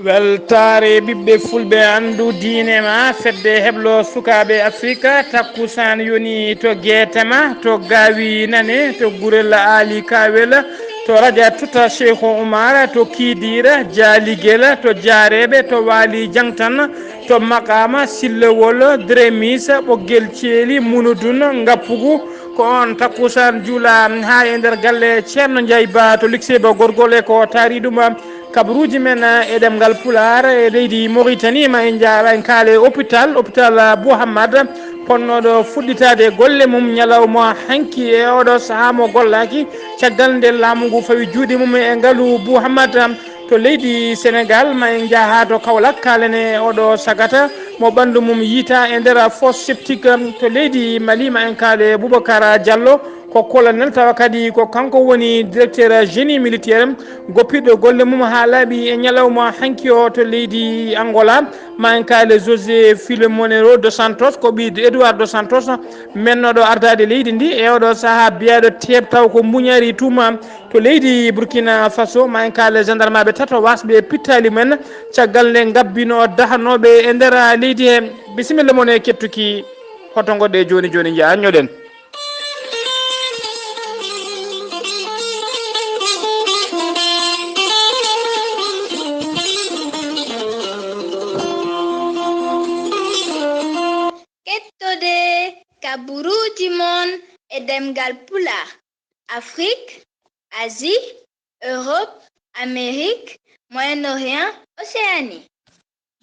weltaare ɓiɓɓe fulɓe anndu diine ma fedde heblo sukaɓe afrique takkusan yoni to guetema to gawi nane to gurel ali kawel to radia tuta cheikhu oumar to kidira jaaliguel to jaareɓe to waali jangtan to makama sillowol drémis ɓoggel ceeli munudun ngappugu ko on takkusan juula ha e nder galle ceerno Ndiaye Ba to lycée ba gorgol e ko taari ɗum kabaruuji men e ɗemngal pulaar e leydi Mauritanie ma en jaara en kaale hôpital Bouhammad ponnoɗo fuɗɗitade golle mum ñalawma hanki e oɗo saaha mo gollaki caggal nde laamu ngu fawi juuɗe mum e ngaalu Bouhammad to leydi Sénégal ma en jaaha to Kaolack kalene oɗo sagata mo ɓandu mum yiita e nder fosse septique to leydi Mali ma en kaale Boubacar Diallo ko colonel tawa kadi ko kanko woni directeur génie militaire goppiɗo golle mum ha laaɓi e ñalawma hanki o to leydi Angola ma en kaale José Filomonero dos Santos ko ɓiɗo Edouard dos Santos mennoɗo ardade leydi ndi e oɗo saaha biyaɗo teeb taw ko muñari tuma to leydi Burkina Faso ma en kaale gendarme tato wasɓe pittali men caggal nde gabbino dahanoɓe e nder leydi he bisimilla moon e kettuki hoto goɗɗe joni joni jaa ñoɗen. kabaruuji mon e ɗemngal pulaar Afrique, Asie, Europe, Amérique, Moyen-Orient, Océanie.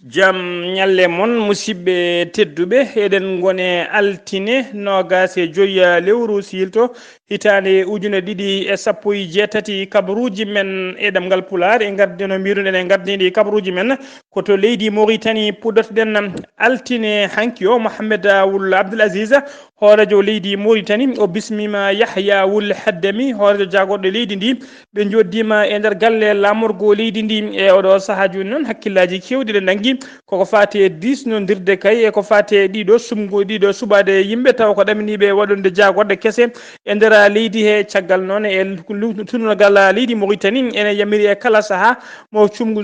Jam ñalle mon musidɓe tedduɓe eɗen gone altine nogas e joyi lewru siilto hitande ujune ɗiɗi e sappo e jeetati kabaruuji men e ɗemngal pulaar e gardino mbiruɗen e gardidi kabaruuji men koto leydi Mauritanie puɗɗotoɗen altine hanki o Mohamed Wul Abdoul Aziz hoorejo leydi Mauritanie o bismima Yahya Wul Haddami hoorejo jagorɗo leydi ndi ɓe joddima e nder galle lamorgo leydi ndi e oɗo saaha joni noon hakkillaji kewɗi ɗe dangi koko fati e disnodirde kay e ko fati e ɗiɗo ɗiɗo suɓade yimɓe taw ko ɗaminiɓe waɗonde jagorɗe kese e nder leydi he caggal noon e tunnogal leydi Mauritanie ene yamiri e kala saaha mo cumgu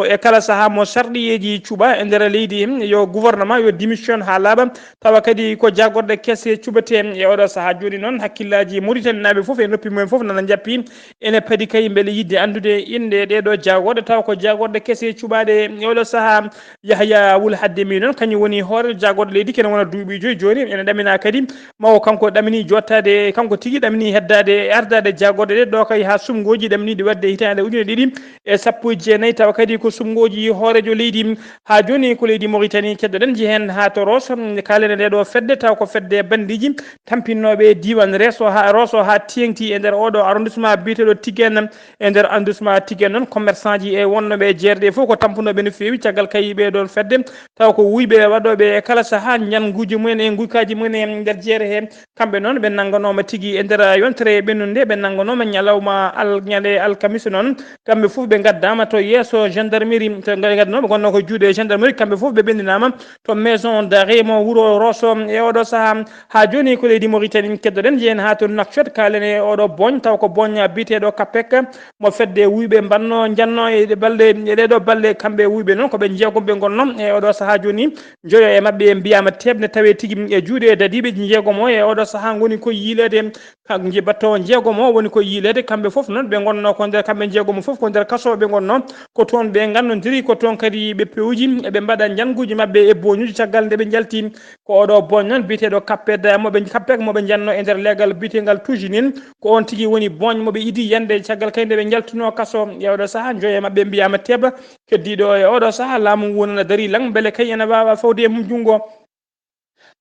e kala saaha mo sarɗiyeji cuuɓa e nder leydi yo gouvernement yo démission ha laaɓa tawa kadi ko jagorɗe kese cuɓete e oɗo saaha joni noon hakkillaji Mauritanie naɓe foof e noppi mumen foof nana jappi ene paadi kay beele yidde andude inde ɗeɗo jagorɗe taw ko jagorɗe kese cuɓade e oɗo saaha Yahya Wul Haddami noon kañum woni hoore jagorɗo leydi kene wona duuɓi joyi joni ene ɗamina kadi mawo kanko ɗamini jottade kanko tigui ɗamini heddade e ardade jagorɗe ɗe ɗo kay ha sumgoji ɗaminiɗi wadde hitande ujune ɗiɗi e sappo e jeenayyi tawa kadi ko sumgoji hoorejo leydi ha joni ko leydi Mauritanie keddoɗen jehen ha to Rosso kalene ndeɗo fedde taw ko fedde bandiji tampinnoɓe diwan Rosso ha tengti e nder oɗo arrondissement biteɗo Tiguen e nder arrondissement Tiguen noon commerçant ji e wonnoɓe jeerɗe foof ko tampunoɓe no fewi caggal kay ɓeɗon fedde taw ko wuyɓe waɗoɓe e kala saaha ñanguji mumen e guykaji mumen e nder jeere he kamɓe noon ɓe nangganoma tigui e nder yontere ɓennude ɓe nangganoma ñalawma ñande alkamisa noon kamɓe foof ɓe gaddama to yesso gendarmerie to gaddanoma gonno ko juuɗe gendarmerie kamɓe foof ɓe ɓendinama to maison d'arrêt mo wuuro Rosso e oɗo saaha ha joni ko leydi Mauritanie keddoɗen jeen ha to Nouakchott kalene oɗo boñ taw ko boñ biteɗo Kapek mo fedde wuyɓe mbanno janno e balɗe e ɗeɗo balɗe kamɓe wuyɓe noon koɓe jeegomɓe gonno e oɗo saaha joni joyo e mabɓe mbiyama tebne tawe tigui e juuɗe dadiɓe jeegomo e oɗo saaha goni koye yiilede battowo jeegomo woni koye yiilede kamɓe foof noon ɓe gonno ko nder kamɓe jeegomo foof ko nder kaso ɓe gonno ko toon ɓe gandodiri ko toon kadi ɓe pewji eɓe mbaɗa janguji mabɓe e boñuji caggal nde ɓe jalti ko oɗo boñ noon biteɗo Kapek moɓe janno e nder leegal bitegal tujinin ko on tigui woni boñ moɓe idi yande caggal kay nde ɓe jaltuno kaso e oɗo saaha joyo e mabɓe mbiyama teb keddiɗo e oɗo saaha laamu ngu wonana dari lang beele kay ene wawa fawde e mum junggo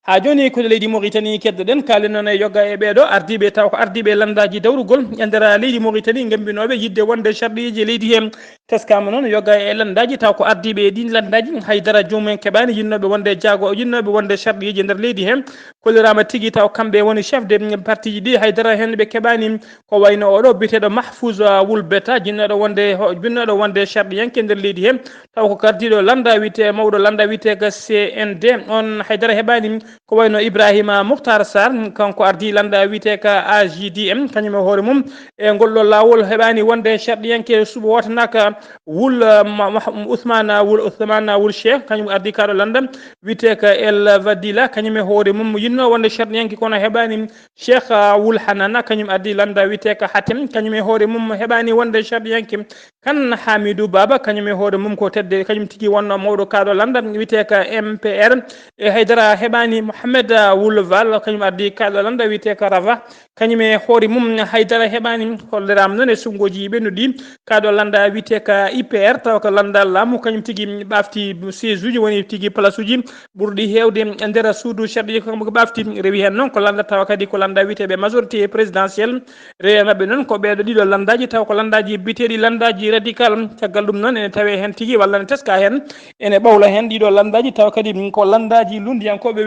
ha joni ko leydi Mauritanie keddoɗen kalen noon e yogga e ɓeɗo ardiɓe taw ko ardiɓe landaji dawrugol e nder leydi Mauritanie gambinoɓe yidde wonde sharɗiji leydi hen teskama noon yogga e landaji taw ko ardiɓe ɗin landaji haydara jomumen keɓani yinnoɓe wonde sharɗiji e nder leydi hen kollirama tigui taw kamɓe woni chef de parti ji ɗi haydara hen ɓe keɓani ko wayno oɗo biteɗo Mahfouz Wul Beta jinnoɗo wonde sharɗiyanke nder leydi hen taw ko gardiɗo landa wiyete mawɗo landa wiyeteko CND on haydara heɓani ko wayno Ibrahima Mouhtar Sarr kanko ardi landa wiyete ka AJDM kañum e hoore mum e ngolɗo lawol heɓani wonde sharɗiyanke suuɓa wotanaka wul Ousmane wul Cheikh kañum ardi kaɗo landa wite ka El Vadila kañum e hoore mum yinno wonde sharɗiyanki kono heɓani Cheikh wul Hanana kañum ardi landa wite ka Hatem kañum e hoore mum heɓani wonde sharɗiyanki kan Hamidou Baba kañum e hoore mum ko tedde kañum tigi wonno mawɗo kaɗo landa wite ka MPR e haydara heɓani Mohamed Wulval kañum ardi kaɗo landa wite ka Rava kañum e hoore mum haydara heɓani holleram noon e sungoji ɓennuɗi kaɗo landa wite ka IPR taw ko landa laamu kañum tigi ɓafti siège uji woni tigi place uji ɓurɗi hewde e nder suudu sharɗi ko ɓafti rewi hen noon ko landa tawa kadi ko landa witeɓe majorité présidentielle rewe mabɓe noon ko ɓeɗo ɗiɗo landaji taw ko landaji biteɗi landaji radical caggal ɗum noon ene tawe hen tigui walla ne teska hen ene ɓawla hen ɗiɗo landaji taw kadi ko landaji lundiyankoɓe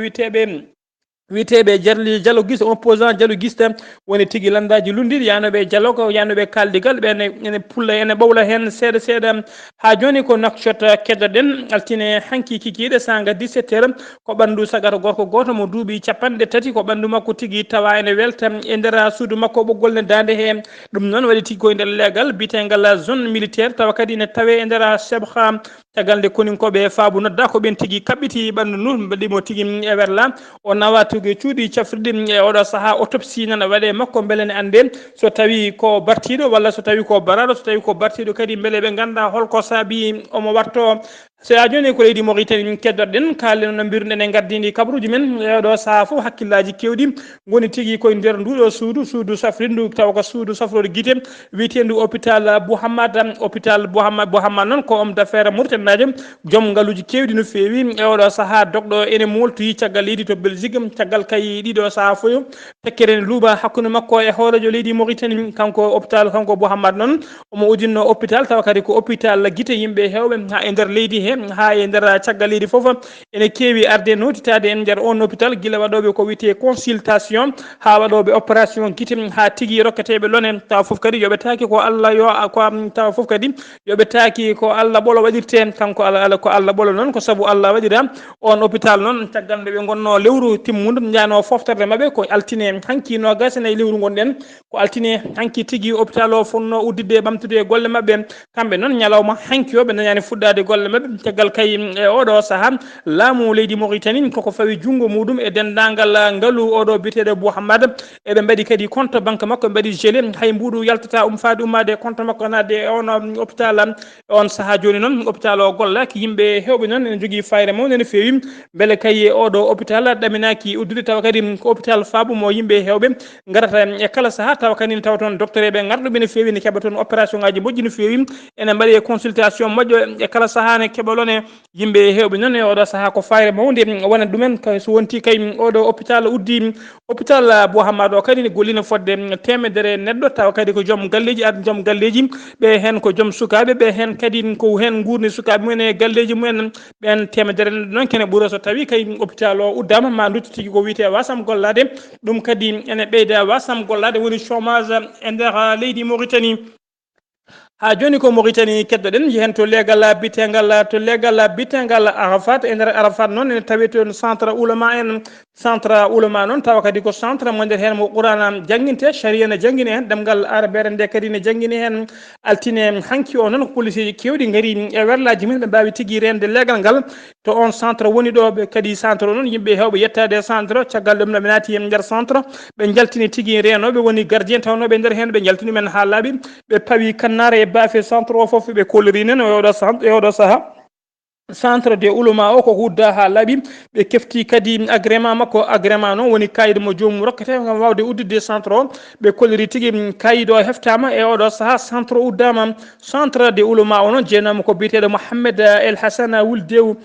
witeɓe dialoguiste opposant dialoguiste woni tigui landaji lundiɗi yanoɓe dialogue yanoɓe kaldigal ɓe ene pulla ene ɓawla hen seeɗa seeɗa ha joni ko nakshot keddoɗen altine hanki kikiɗe sanga 17 heures ko ɓandu sagata gorko goto mo duuɓi 30 ko ɓandu makko tigui tawa ene welta e nder suudu makko ɓoggol ne dande he ɗum noon waɗi tigui koye nder leegal bitegal zone militaire tawa kadi ne tawe e nder sebha tagal nde koninkoɓe faabu nodda ko ɓen tigui kaɓɓiti ɓandu ndu mbaɗimo tigui e werla o nawa tigui cuuɗi cafrirɗi e oɗo saaha autopsie nana waɗe makko beele ne ande so tawi ko bartiɗo walla so tawi ko baraɗo so tawi ko bartiɗo kadi beele ɓe ganda holko saabi omo warto so a joni ko leydi Mauritanie keddoɗen kalen no mbirɗen e gardidi kabaruuji men e oɗo saaha foof hakkillaji kewɗi goni tigui koye nder nduɗo suudu safrindu taw ko suudu safrode guite wiyetendu hôpital Bouhammad noon ko homme d'affaires mauritannajo joom ngaaluji kewɗi no fewi e oɗo saaha dogɗo ene moltoyi caggal leydi to Belgique caggal kay ɗiɗo saaha foyo tekkere ne luuɓa hakkude makko e horejo leydi Mauritanie kanko hôpital kanko Bouhammad noon omo udinno hôpital tawa kadi ko hôpital guite yimɓe hewɓe ha e nder leydi he ha e nder caggal leydi foof ene keewi arde notitade en nder on hôpital guila waɗoɓe ko wiyete consultation ha waɗoɓe opération guite ha tigui rokketeɓe lone tawa foof kadi yoɓetaki ko Allah yo ko tawa foof kadi yoɓetaki ko Allah ɓolo waɗirte kanko ko Allah ɓolo noon ko saabu Allah waɗira on hôpital noon caggal nde ɓe gonno lewru timmudu jano foftorde mabɓe ko altine hanki nogas nayi lewru gonɗen ko altine hanki tigui hôpital o fonno uddide ɓamtude golle mabɓe kamɓe noon ñalawma hanki o ɓe dañani fuɗɗade golle mabɓe caggal kay e oɗo saaha laamu leydi Mauritanie koko fawi junggo muɗum e dendagal ngaalu oɗo biteɗo Bouhammad eɓe mbaɗi kadi compte banque makko ɓe mbaɗi gelé hay mbuɗu yaltata fade ummade compte makko nadde e on hôpital on saaha joni noon hôpital o gollaki yimɓe hewɓe noon ene jogui fayre mawde no fewi beele kay oɗo hôpital ɗaminaki uddude tawa kadi ko hôpital faabu mo yimɓe hewɓe garata e kala saaha tawa kadi ne tawa toon docteur eɓe garɗuɓe no fewi ne keeɓa toon opération ngaji moƴƴi no fewi ene mbaɗi consultation moƴƴo e kala saaha ne keɓalone yimɓe hewɓe noon e oɗo saaha ko fayre mawde wonat ɗumen so wonti kay oɗo hôpital uddi hôpital Bouhammad o kadi ne gollino fodde temedere neɗɗo tawa kadi ko joom galleji arde joom galleji ɓe hen ko joom sukaɓe ɓe hen kadi ko hen gurni sukaɓe mumen e galleji mumen ɓen temedere neɗɗo noon kene ɓuura so tawi kay hôpital o uddama ma dutto tigui ko wiyete wasam gollade ɗum kadi ene ɓeyda wasam gollade woni chômage e nder leydi Mauritanie ha joni ko Mauritanie keddoɗen yehen to leegal bitegal Arafat e nder Arafat noon ene tawi toon centre ulama noon tawa kadi ko centre mo nder hen mo Qur'ana jangguinte sharia ne jangguini hen ɗemgal arabere nde kadi ne jangguini hen altine hanki o noon ko police ji kewɗi gaari e werlaji men ɓe mbawi tigui rende leegal ngal to on centre woni ɗo ɓe kadi centre o noon yimɓe hewɓe yettade centre caggal ɗum ɓe naati e nder centre ɓe jaltini tigui renoɓe woni gardien tawnoɓe nder hen ɓe jaltini men ha laaɓi ɓe pawi kannare e baafe centre o foof ɓe kolori nen e oɗo saaha centre de ulama o ko hudda ha laaɓi ɓe kefti kadi agrément makko agrément noon woni kayit mo jomum rokkete gam wawde uddude centre o ɓe kolori tigui kayit o heftama e oɗo saaha centre o uddama centre de ulama o noon jeenama ko biteɗo Mohamed El Hassan Wuldedew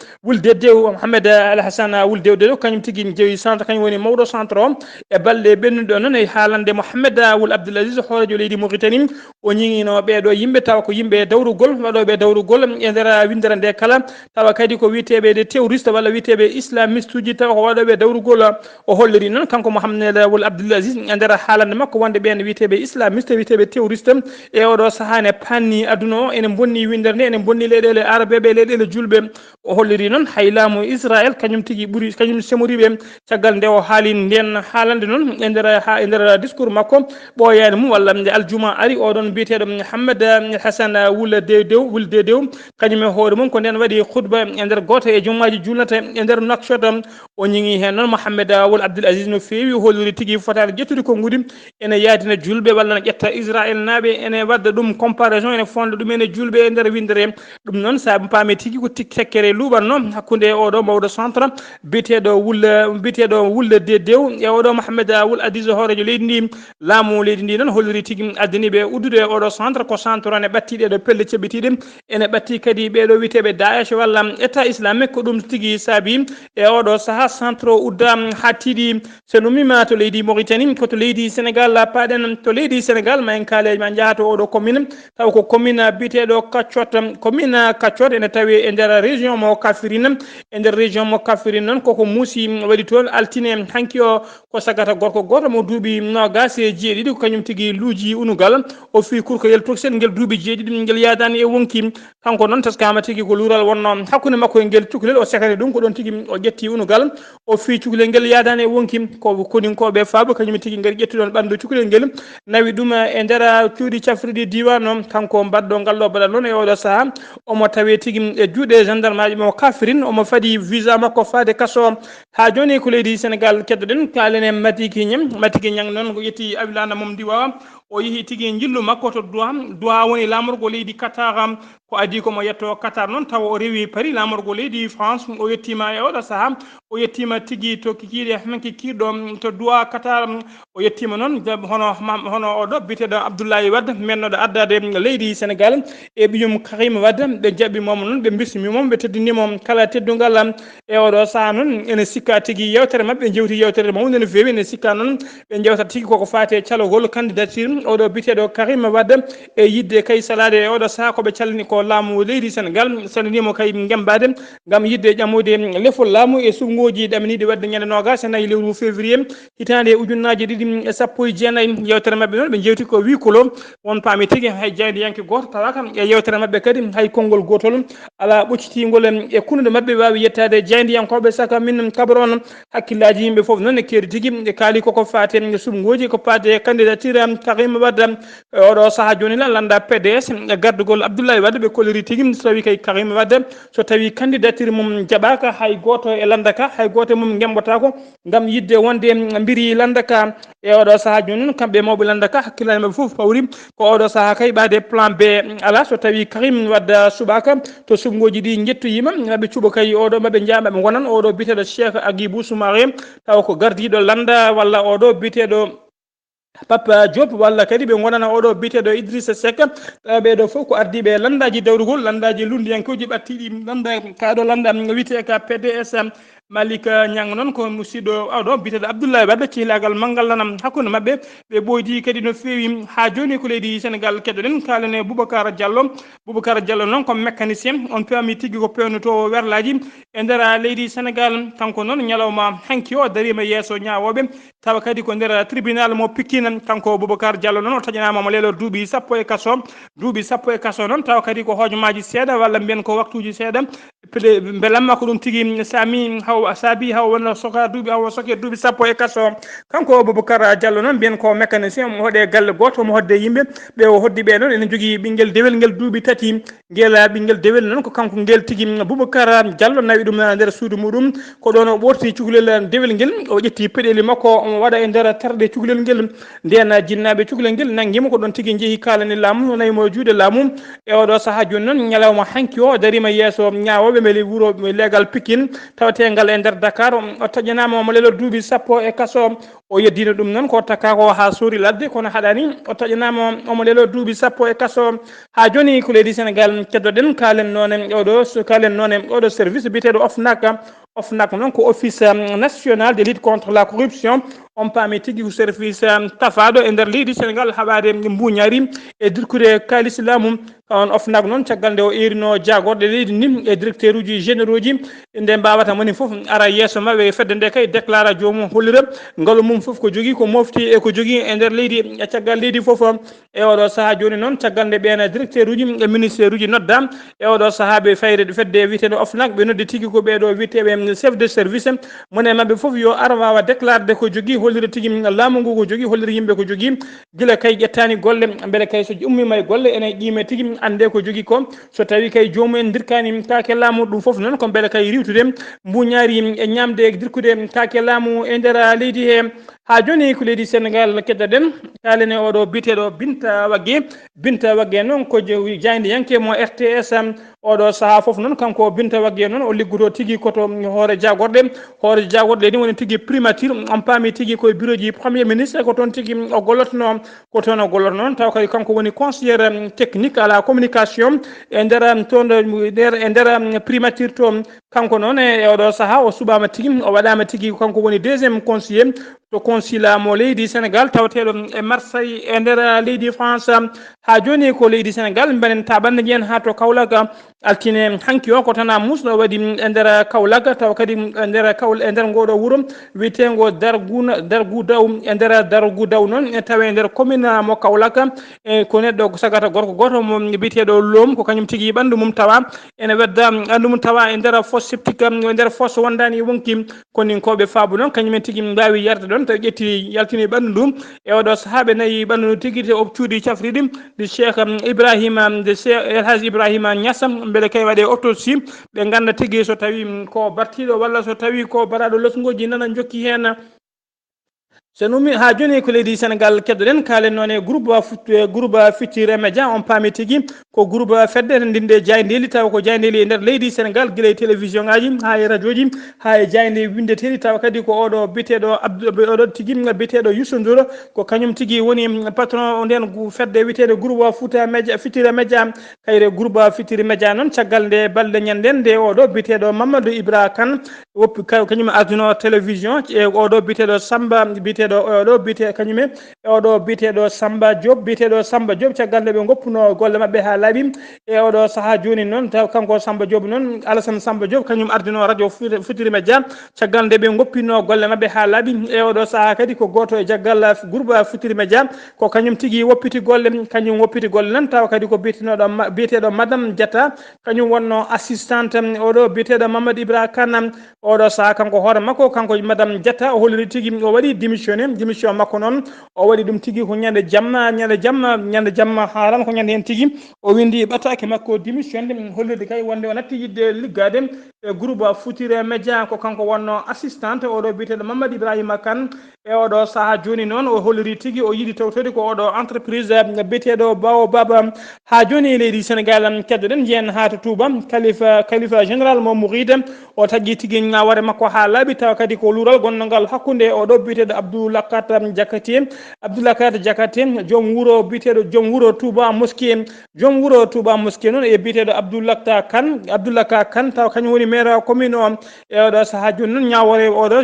Mohamed El Hassan Wuldedew kañum tigui jeeyi centre kañum woni mawɗo centre o e balɗe ɓennuɗo noon e haalande Mohamed Wul Abdoulaziz horejo leydi Mauritanie o ñiŋino ɓeɗo yimɓe tawa ko yimɓe dawrugol waɗoɓe dawrugol e nder windere nde kala tawa kadi ko witeɓe de terroriste walla witeɓe islamiste uji tawa ko waɗoɓe dawrugol o holliri noon kanko Mouhamed Wul Abdoul Aziz e nder haalande makko wonde ɓen witeɓe islamiste witeɓe terroriste e oɗo saaha ne panni aduna o ene bonni windere nde ene bonni leyɗele arabeɓe leyɗele julɓe o holliri noon hay laamu Israël kañum tigui ɓuuri kañum semoriɓe caggal nde o haali nden haalande noon e nder discours makko ɓooyani mum walla nde aljuma ari oɗon biyeteɗo Mouhamed Hassan Wul Dedew kañum e hoore mum ko nden waɗi khutba e nder goto e jummaji julnata e nder Nouakchott o ñiŋi hen noon Mouhamed Wul Abdoul Aziz no fewi holliri tigui fotani ƴettude konngudi ene yaadina julɓe walla ne ƴetta Israël naaɓe ene wadda ɗum comparaison ene fonda ɗum ene julɓe e nder windere ɗum noon sa paami tigui ko tekkere luɓanno hakkude oɗo mawɗo centre biyeteɗo Wul Dedew e oɗo Mouhamed Wul Aziz hoorejo leydi ndi laamu leydi ndi noon holliri tigui addaniɓe uddude oɗo centre ko centre ene ɓatti ɗeɗo pelle ceɓɓitiɗe ene ɓatti kadi ɓeɗo witeɓe Daesh walla état islamique ko ɗum tigui saabi e oɗo saaha centre o udda ha tiiɗi so numima to leydi Mauritanie koto leydi Sénégal paɗen to leydi Sénégal ma en kaale ma jaaha to oɗo commune taw ko commune biyeteɗo Kaccot ene tawi e nder région mo Kafrine e nder région mo Kafrine noon koko muusi waɗi toon altine hanki o ko sagata gorko goto mo duuɓi 27 ko kañum tigui luuji unugal o fi kurkoyel toksen ngel duuɓi 7 ngel yadani e wonki kanko noon taskama tigui ko luural wonno hakkude makko e ngel cukalel o sekani ɗum ko ɗon tigui o ƴetti unugal o fi cukalel ngel yadani e wonki ko koninkoɓe faabo kañum tigui ngel ƴetti ɗon ɓandu cukalel ngel nawi ɗum e nder cuuɗi cafriɗi diwan o kanko mbaɗɗo ngalɗo baɗal noon e oɗo saaha omo tawe tigui e juuɗe gendarme aji mo Kafrine omo faadi visa makko faade kaso ha joni ko leydi Sénégal keddoɗen kalene Matiki Niang noon ko ƴetti awilana mum diwa o yeehi tigui jillu makko to Doha woni lamorgo leydi Qatar ko adi komo yetto Qatar noon tawa o rewi Paris lamorgo leydi France o yettima e oɗo saaha o yettima tigui to kikiɗe hanki kiɗɗo to Doha Qatar o yettima noon hono oɗo biteɗo Abdoulaye Wade mennoɗo addade leydi Sénégal e ɓiyum Karim Wade ɓe jaɓɓimomo noon ɓe bismimomo ɓe teddinimo kala teddugal e oɗo saaha noon ene sikka tigui yewtere mabɓe jewti yewtere mawde no fewi ene sikka noon ɓe jewtata tigui koko fate calogol candidature oɗo biteɗo Karim Wade e yidde kay salade e oɗo saaha koɓe calni ko laamu leydi Sénégal salminimo kay gembade gam yidde ƴammude lefol laamu e sufgoji ɗaminiɗe wadde ñande 24 lewru février hitande ujunnaje 2019 yewtere mabɓe noon ɓe jewti ko 8 kilo won paami tigui hay jaydiyanke goto tawa kam e yewtere mabɓe kadi hay konngol gotol ala ɓoccitigol e kunnude mabɓe wawi yettade jaydiyankoɓe saka min kabaru on hakkillaji yimɓe foof noon e keeri tigui e kaali koko fate sufgoji ko fate candidature Karim Wade oɗo saaha joni la landa PDS e gardugol Abdoulaye Wade ɓe kolori tigui so tawi kay Karim Wade so tawi candidature mum jaɓaka hay goto e landaka hay goto mum gembotako gam yidde wonde mbiri landaka e oɗo saaha joni noon kamɓe mawɓe landaka hakkillaji mabɓe foof pawri ko oɗo saaha kay ɓade plan B ala so tawi Karim Wade suɓaka to sufgoji ɗi jettoyima maɓe cuuɓa kay oɗo maɓe jaa maɓe gonan oɗo biteɗo Cheikh Agibou Soumaré taw ko gardiɗo landa walla oɗo biteɗo Papa Diop walla kadi ɓe gonana oɗo biteɗo Idrissa Seck ɓeɗo foof ko ardiɓe landaji dawrugol landaji lundiyankoji ɓattiɗi landa kaɗo landa wiyete ka PDS Malik Niang noon ko musidɗo oɗo biteɗo Abdoulaye Wade cihlagal manggal nanam hakkude mabɓe ɓe ɓoydi kadi no fewi ha joni ko leydi Sénégal keddoɗen kalane Boubacar Diallo noon ko mécanicien on pami tigui ko pewnoto werlaji e nder leydi Sénégal kanko noon ñalawma hanki o darima yesso ñawoɓe tawa kadi ko nder tribunal mo Pikine kanko Boubacar Diallo noon o taƴanama mo lelo duuɓi sappo e kaso noon tawa kadi ko hojomaji seeɗa walla mbiyen ko waktuji seeɗa belamma ko ɗum tigui saabi haw wonno soka duuɓi haw soke duuɓi sappo e kaso kanko Boubacar Diallo noon mbiyen ko mécanicien omo hoɗe galle goto omo hodde yimɓe ɓe o hoddi ɓe noon ene jogui ɓinguel dewel ngel duuɓi tati ngel ɓinguel dewel noon ko kanko ngel tigui Boubacar Diallo nawi ɗum nder suudu muɗum ko ɗon o ɓorti cukalel dewel ngel o ƴetti peɗeli makko omo waɗa e nder tarde cukalel ngel nden jinnaɓe cukalel ngel nanguima ko ɗon tigui jeehi kalani laamu nayimo juuɗe laamu e oɗo saaha joni noon ñalawma hanki o darima yesso ñawoɓe beele wuuro legal Pikine tawategal e nder Dakar o taƴanama omo lelo duuɓi sappo e kaso o yeddino ɗum noon ko taka ko ha suuri ladde kono haɗani o taƴanama omo lelo duuɓi sappo e kaso ha joni ko leydi Sénégal keddoɗen kalen noon oɗo service biteɗo OFNAC noon ko office national de lutte contre la corruption on paami tigui ko service tafaɗo e nder leydi Sénégal haɓade mbuñari e dirkude kalis lamum on OFNAC noon caggal nde o erino jagorɗe leydi ni e directeur uji généraux ji nde mbawata moni foof ara yesso mabɓe fedde nde kay déclara jomum hollira ngaalu mum foof ko jogui ko mofti e ko jogui e nder leydi e caggal leydi foof e oɗo saaha joni noon caggal nde ɓen directeur uji e ministére uji nodda e oɗo saaha ɓe fayre fedde wiiteɗo OFNAC ɓe noddi tigui ko ɓeɗo witeɓe chef de service mone mabɓe foof yo ar wawa déclarde ko jogui hollira tigui laamu ngu ko jogui hollira yimɓe ko jogui guila kay ƴettani golle beele kay so ummima e golle ene qime tigui ande ko jogui ko so tawi kay jomumen dirkani kaake laamu ɗum foof noon ko beele kay riwtude mbuñari e ñamde e dirkude kaake laamu e nder leydi he ha joni ko leydi Sénégal keddoɗen kalene oɗo biteɗo Binta Wagge noon ko jayde yanke mo RTS oɗo saaha foof noon kanko Binta Wagge noon o liggoto tigui koto hoore jagorɗe ni woni tigui primature on paami tigui koye bureau ji premier ministre ko toon tigui o gollotno noon taw kadi kanko woni conseillére technique à la communication e nder toon e nder primature to kanko noon e oɗo saaha o suɓama tigui o waɗama tigui kanko woni deuxiéme conseiller to consulat mo leydi Sénégal tawateɗo e Marseille e nder leydi France ha joni ko leydi Sénégal mbaɗen taɓanne ƴen ha to Kaolack altine hanki o ko tana musɗo waɗi e nder Kaolack taw kadi e nder ngoɗo wuuro wiyetego dargu daw e nder dargu daw noon e tawe e nder commune mo Kaolack e ko neɗɗo sagata gorko goto mo biteɗo loom ko kañum tigui ɓandu mum tawa ene wedda ɓandu mum tawa e nder fosse septique e nder fosse wondani wonki koni koɓe faabu noon kañumen tigui mbawi yarde ɗon tawi ƴetti yaltini ɓandu ndu e oɗo saahaɓe nayyi ɓandu ndu tigui te o cuuɗi cafriɗi de Cheikh El Hadji Ibrahima Niass beele kay waɗe autopsie ɓe ganda tigui so tawi ko battiɗo walla so tawi ko baɗaɗo losgoji nana jokki hen so numi ha joni ko leydi Sénégal keddoɗen kalen noon e groupe Futurs Médias on paami tigui ko groupe fedde ndinde Jaydeli taw ko Jaydeli e nder leydi Sénégal guila e télévision ngaji ha e radio ji ha e Jayde windeteɗi taw kadi ko oɗo biteɗo oɗo tigui biteɗo Youssou Ndour ko kañum tigui woni patron nden fedde witeɗo groupe Futurs Médias kayre groupe Futurs Médias noon caggal nde balɗe ñanden nde oɗo biteɗo Mamadou Ibra Kane woppi kañum ardino télévision e oɗo biteɗo Samba biteɗo oɗo bite kañumen e oɗo biteɗo Samba Diop caggal nde ɓe goppuno golle mabɓe ha laaɓi e oɗo saaha joni noon taw kanko Samba Diop noon Alassane Samba Diop kañum ardino radio Futurs Médias caggal nde ɓe goppino golle mabɓe ha laaɓi e oɗo saaha kadi ko goto e jaggal groupe Futurs Médias ko kañum tigui woppiti golle noon taw kadi ko biteɗo Madame Diatta kañum wonno assistante oɗo biteɗo Mamadou Ibra Kane oɗo saaha kanko hoore makko kanko Madame Diatta o holliri tigui o waɗi démission makko noon o waɗi ɗum tigui ko ñande jamma haran ko ñande hen tigui o windi ɓattake makko démission nde hollirde kay wonde o natti yidde liggade e groupe Futurs Médias ko kanko wonno assistante oɗo biteɗo Mamadou Ibrahima Kane e oɗo saaha joni noon o holliri tigui o yiiɗi tawtode ko oɗo entreprise biteɗo Baobab ha joni leydi Sénégal keddoɗen jiyen ha to Touba khalifa général mo Mouride o tagui tigui ngawore makko ha laaɓi taw kadi ko luural gonnogal hakkude oɗo biteɗo Abdoulakat Diakate joom wuuro Touba mosquée noon e biteɗo Abdoulaka Kane taw kañum woni maire commune o e oɗo saaha joni noon ñawore oɗo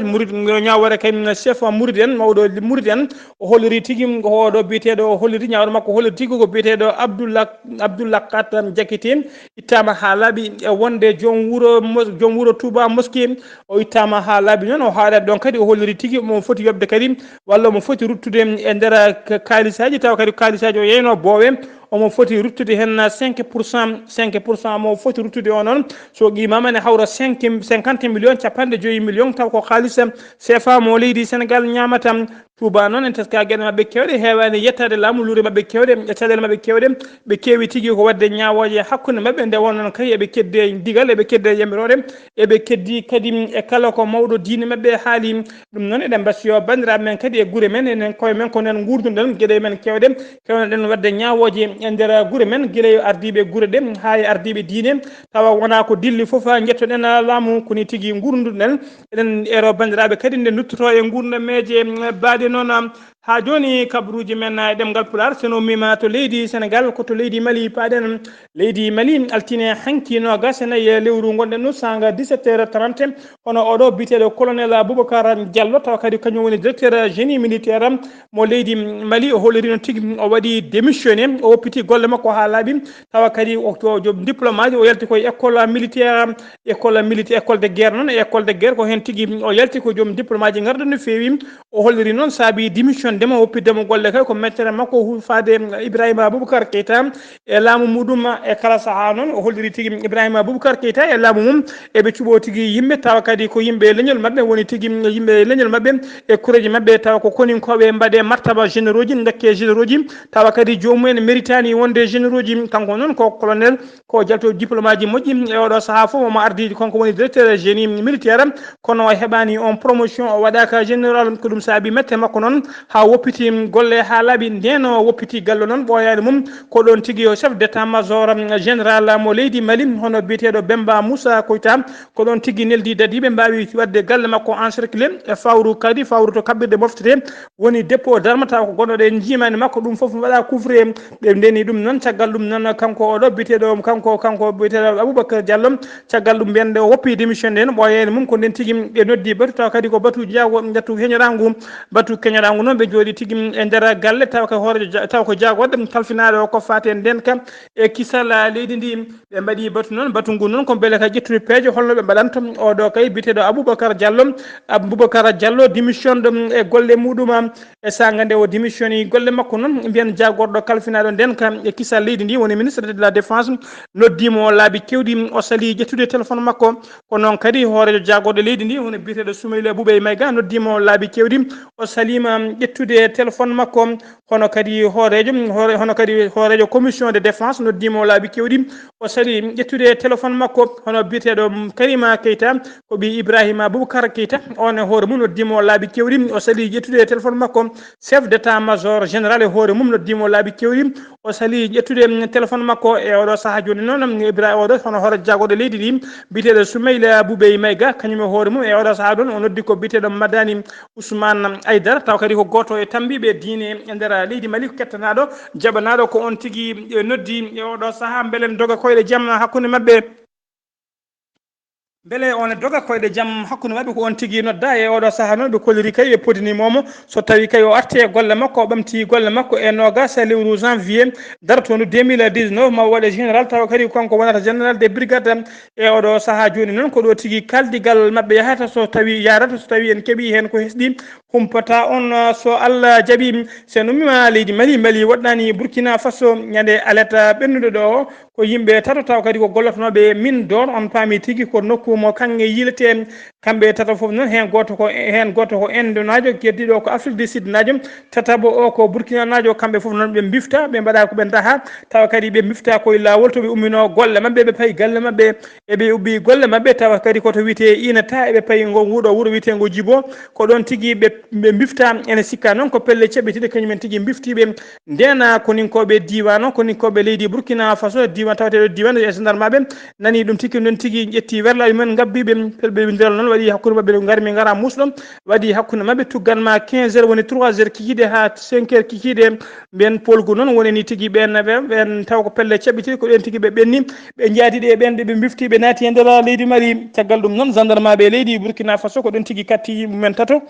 ñawore kañum chef Mouride en mawɗo Mouride en o holliri tigui ko oɗo biteɗo o holliri ñawore makko holliri tigui ko biteɗo Abdoulakat Diakate ittama ha laaɓi e wonde joom wuuro Touba mosquée o ittama ha laaɓi noon o haaɗat ɗon kadi o holliri tigui mo foti yobde kadi walla mo foti ruttude e nder kalisaji taw kadi kalisaji o yeyno boowe omo foti ruttude hen 5% mo foti ruttude o noon so qimama ne hawra 50 millions capanɗe 5 millions taw ko haalisa CFA mo leydi Sénégal ñamata Touba noon en teska gueɗe mabɓe kewɗe hewani yettade laamu luure mabɓe kewɗe e caɗele mabɓe kewɗe ɓe kewi tigui ko wadde ñawoje hakkude mabɓe nde wonnon kay eɓe kedde digal eɓe kedde yamirore eɓe keddi kadi e kala ko mawɗo diine mabɓe haali ɗum noon eɗen mbasiyo bandiraɓe men kadi e guure men enen koye men ko nen gurduɗen gueɗe men kewɗen wadde ñawoje e nder gure men guila ardiɓe gure ɗe ha e ardiɓe diine tawa wona ko dilli foof jettoɗen laamu koni tigui gurduɗen eɗen ero bandiraɓe kadi nde duttoto e gurdameje baɗe noon ha joni kabaruuji men e ɗemgal pulaar sono mima to leydi Sénégal koto leydi Mali paɗen leydi Mali altine hanki nogas e lewru gonɗen no sanga 17h30 hono oɗo biteɗo colonel Aboubacar Diallo tawa kadi kañum woni directeur génie militaire mo leydi Mali o holliri noon tigui o waɗi démissionné o woppiti golle makko ha laaɓi tawa kadi o joom diplôme aji o yalti koye école militaire école de guerre noon école de guerre ko hen tigui o yalti ko joom diplôme aji garɗo no fewi o holliri noon saabi démission ndema woppiddemo golle kay ko mettere makko hufade Ibrahima Aboubacar Keita e laamu muɗum e kala saaha noon o holliri tigui Ibrahima Aboubacar Keita e laamu mum eɓe cuuɓo tigui yimɓe tawa kadi ko yimɓe leñol mabɓe woni tigui yimɓe leñol mabɓe e kureji mabɓe tawa ko koninkoɓe mbaɗe martaba généraux ji dakke généraux ji tawa kadi jomumen méritani wonde généraux ji kanko noon ko colonel ko jalto diplôme aji moƴƴi e oɗo saaha fof omo ardi konko woni directeur génie militaire kono o heɓani on promotion o waɗaka général ko ɗum saabi mette makko noon ha woppiti golle ha laaɓi nden o woppiti gallo noon ɓoyani mum ko ɗon tigui o chef d' état major général mo leydi Mali hono biyeteɗo Bemba Moussa Koita ko ɗon tigui neldi dadiɓe mbawi wadde galle makko encerclé e fawru kadi fawru to kaɓɓirde moftete woni dépôt d'arme taw ko gonɗo ɗe jimani makko ɗum foof waɗa couvre ɓe ndeni ɗum noon caggal ɗum noon kanko oɗo biyeteɗo kanko biyeteɗo Aboubacar Diallo caggal ɗum mbiyande o woppi démission nde ɓoyani mum ko nden tigui ɓe noddi batu taw kadi ko batu jaago jattu heñorangu batu keñorangu noon ɓe jooɗi tigui e nder galle tawa ko hoore taw ko jaagoɗe kalfinaɗo o ko fate nden kam e kisal leydi ndi ɓe mbaɗi batu noon batu ngu noon ko beele ka ƴettude peeje holno ɓe mbaɗanta oɗo kay biteɗo Aboubacar Diallo démission ɗum e golle muɗum e saga nde o démissioni golle makko noon mbiyen jagorɗo kalfinaɗo nden kam e kisal leydi ndi woni ministre de la défense noddimo laabi kewɗi o sali ƴettude téléphone makko ko noon kadi hoorejo jagorɗo leydi ndi woni biteɗo Soumaïla Boubeye Maïga noddimo laabi kewɗi o salima ƴettude téléphone makko hono kadi hoorejo commission de défense noddimo laabi kewɗi o sali ƴettude téléphone makko hono biyeteɗo Karima Keita ko ɓi Ibrahima Aboubacar Keita on e hoore mum noddimo laabi kewɗi o sali ƴettude téléphone makko chef d' état major général e hoore mum noddimo laabi kewɗi o sali ƴettude téléphone makko e oɗo saaha joni noon Ibrahima oɗo hono hoore jagorɗo leydi ndi biyeteɗo Soumaïla Boubeye Maïga kañum e hoore mum e oɗo saaha ɗon o noddi ko biyeteɗo Madani Ousmane Aydara taw kadi ko goto e tambiɓe diine e nder leydi Mali ko kettanaɗo jaɓanaɗo ko on tigui noddi e oɗo saaha beele doga koyɗe jaam hakkude mabɓe beele on doga koyɗe jaam hakkude mabɓe ko on tigui nodda e oɗo saaha noon ɓe kolliri kay ɓe podinimomo so tawi kay o arte e golle makko o ɓamti golle makko e nogas lewru janvier dartodu 2019 ma waɗe général tawa kadi kanko wonata général des brigades e oɗo saaha joni noon ko ɗo tigui kaldigal mabɓe yahata so tawi yarata so tawi en keeɓi hen ko hesɗi humpata on so Allah jaaɓi sen ummima leydi Mali waɗɗani Burkina Faso ñande alerte ɓennuɗo ɗo ko yimɓe tato taw kadi ko gollotonoɓe mine d'or on paami tigui ko nokku mo kanŋe yilete kamɓe tata foof noon hen goto ko Inde najo keddiɗo ko Afrique du Sud najo tatabo o ko Burkina najo kamɓe foof noon ɓe bifta ɓe mbaɗa koɓe daha tawa kadi ɓe bifta koye lawol to ɓe ummino golle mabɓe ɓe paayi galle mabɓe eɓe ubbi golle mabɓe tawa kadi koto wiyete inata eɓe paayi ngo wuuɗo wuuro wiyetego Djibo ko ɗon tigui ɓe bifta ene sikka noon ko pelle ceɓɓitiɗe kañumen tigui biftiɓe ndena koninkoɓe diwan koninkoɓe leydi Burkina Faso diwan tawateɗo diwan e gendarme nani ɗum tigui ɗon tigui ƴetti werlaji mumen gabbiɓe ɓe ndel noon waɗi hakkude mabɓe garmi gara musɗo waɗi hakkude mabɓe tugganma 15 heures woni 3 heures kikiɗe ha 5 heures kikiɗe ɓen polgu noon wonani tigui ɓen taw ko pelle ceɓɓitiɗe ko ɗen tigui ɓe ɓenni ɓe jaadiɗe ɓen ɓe bifti ɓe naati e nder leydi Mali caggal ɗum noon gendarme ɓe leydi Burkina Faso ko ɗon tigui katti mumen tato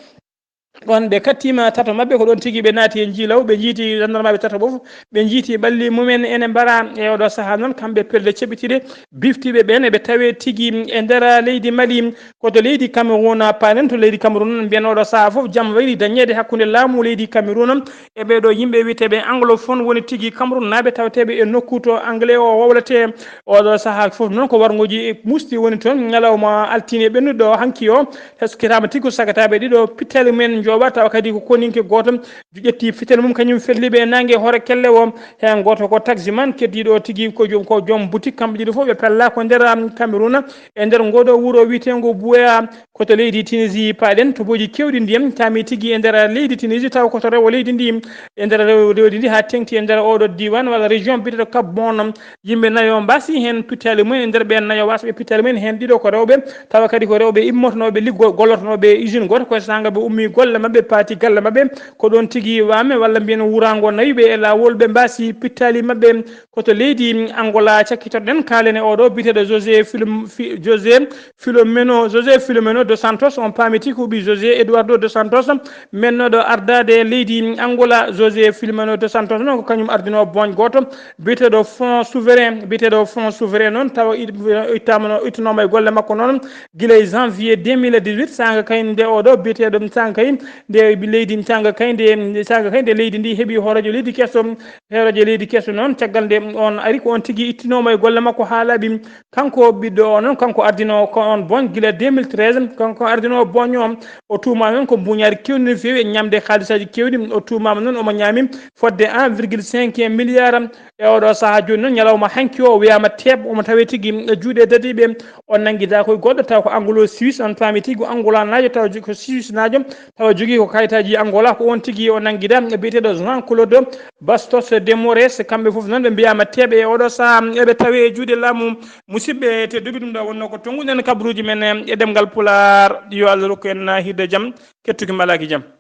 ɗon ɓe kattima tato mabɓe ko ɗon tigui ɓe naati e jiilaw ɓe jiiti gendarme tato foof ɓe jiiti ɓalli mumen ene mbara e oɗo saaha noon kamɓe pelle ceɓɓitiɗe biftiɓe ɓen eɓe tawe tigui e nder leydi Mali koto leydi Cameroun panen to leydi Cameroun noon mbiyen oɗo saaha foof jaam wayri dañede hakkude laamu leydi Cameroun e ɓeɗo yimɓe wiyeteɓe anglophone woni tigui Cameroun naɓe tawateɓe e nokku to anglais o wowlete oɗo saaha foof noon ko wargoji musti woni toon ñalawma altine ɓennuɗo hanki o heskitama tigui sagataɓe ɗiɗo pittele mumen jooɓa tawa kadi ko koninke goto ƴetti fitere mum kañum felliɓe e nangue hoore kelle o hen goto ko taximan keddiɗo tigui ko joom boutique kamɓe ɗiɗo foof ɓe pella ko nder Cameroun e nder ngoɗo wuuro witego Buea koto leydi Tunisie paaɗen toboji kewɗi ndiyam tami tigui e nder leydi Tunisie taw koto rewo leydi ndi e nder leydi ndi ha tengti e nder oɗo diwan walla région biteɗo Cap Bon yimɓe nayo mbasi hen pittali mumen e nder ɓen nayo wasɓe pittali mumen hen ɗiɗo ko rewɓe tawa kadi ko rewɓe immotonoɓe liggo gollotonoɓe usine goto koye sanga ɓe ummi golle mabɓe paati galle mabɓe ko ɗon tigui wame walla mbiyen wurago nayiɓe e lawol ɓe mbasi pittali mabɓe koto leydi Angola cakkitoɗen kalen e oɗo biteɗo José Filomeno dos Santos on paamiti ko ɓi José Eduardo dos Santos mennoɗo ardade leydi Angola. José Filomeno dos Santos noon ko kañum ardino boñ goto biteɗo fonds souverain noon tawa ittanoma e golle makko noon guila janvier 2018 sanga kayne nde oɗo biteɗo sanga kayne nde leydi sanga kayne leydi ndi heeɓi horadio leydi kesso noon caggal nde on ari ko on tigui ittinoma e golle makko ha laaɓi kanko ɓiɗɗo o noon kanko ardino ko on boñ guila 2013 kanko ardino boñ o tumama noon ko mbuñari kewdi no fewi e ñamde halisaji kewɗi o tumama noon omo ñami fodde 1,5 milliard e oɗo saaha joni noon ñalawma hanki o wiyama teeb omo tawe tigui juuɗe dadiɓe o nanguida koye goɗɗo taw ko anglo suisse on paami tigui ko angola najo taw ko suisse najo tawa jogui ko kayitaji angola ko on tigui o nanguida biyeteɗo Jean Claude Bastos de Mores kamɓe foof noon ɓe mbiyama teeb e oɗo saaha eɓe tawe e juuɗe laamu musidɓe tedduɓe ɗum ɗo wonno ko tonguɗen kabaruji men e ɗemgal Pulaar yo Allah rokku en hirde jaam kettuki malaki jaam.